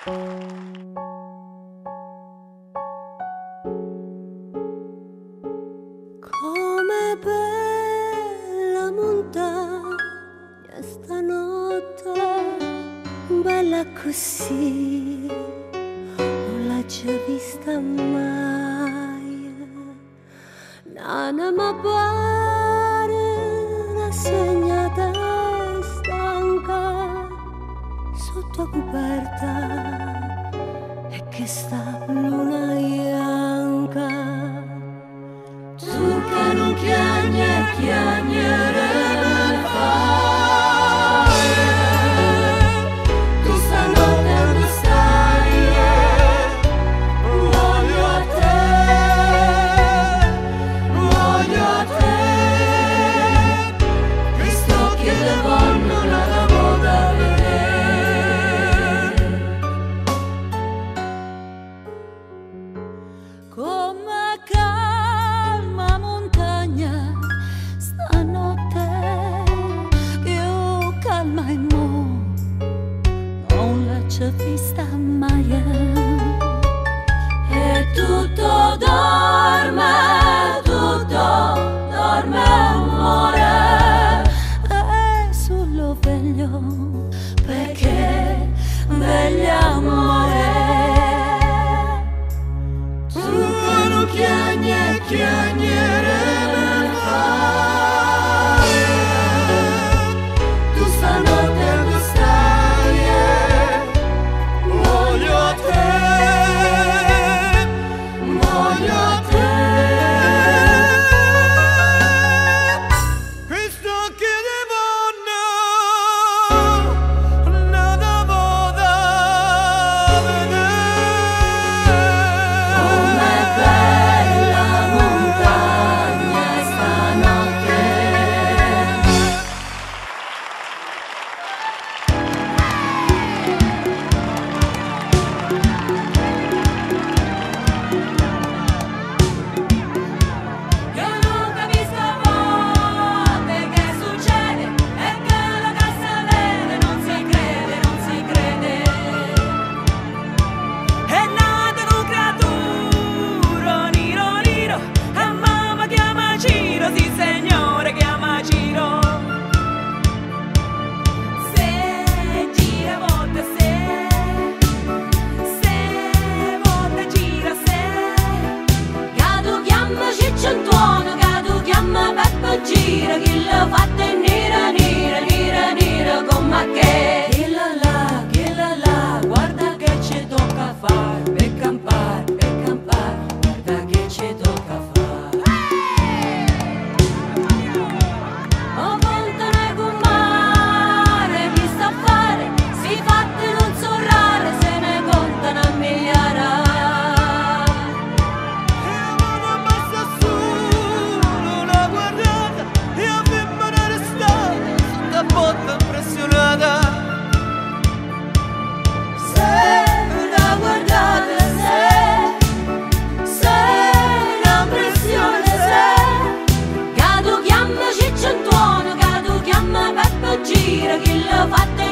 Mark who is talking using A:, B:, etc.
A: Come bella montagna stanotte, bella così, non l'ho già vista mai. Nana mi pare rassegnata e stanca sotto coperta, e che sta luna bianca. Tu che non chiagnere per fare, tu stanotte dove stai, voglio a te, questo occhio di donna non l'avevo da vedere. Come calma montagna stanotte, io calma e non l'ho già vista mai. E tutto dorme amore, e solo veglio perché veglio amore. Tu non chiagnere per fare, tu stanotte dove stai, voglio a te, voglio a te. Questo occhio di donna non avevo da vedere. Come bella montagna stanotte. Io non capisco a volte che succede, e che la cassa vede, non si crede. È nata una creatura, niro, a mamma chiama Ciro, sì signore chiama Ciro. Se gira volta, se volta gira, se Cadu chiama Cicciantuono, Cadu chiama Peppo Gira, chi l'ha fatta è nera come che. Chi la là, guarda che ci tocca fare, per campare, guarda che ci tocca fare. O contane con mare, chi sta a fare, si fatte non so rare, se ne contano a migliaia. E non basta solo una guardata, e a femmina restata, tutta botta impressionata. Se una guardata, se un'impressione, se Cadu chiama Cicciantuono, Cadu chiama Peppo Gira, chi l'ha fatta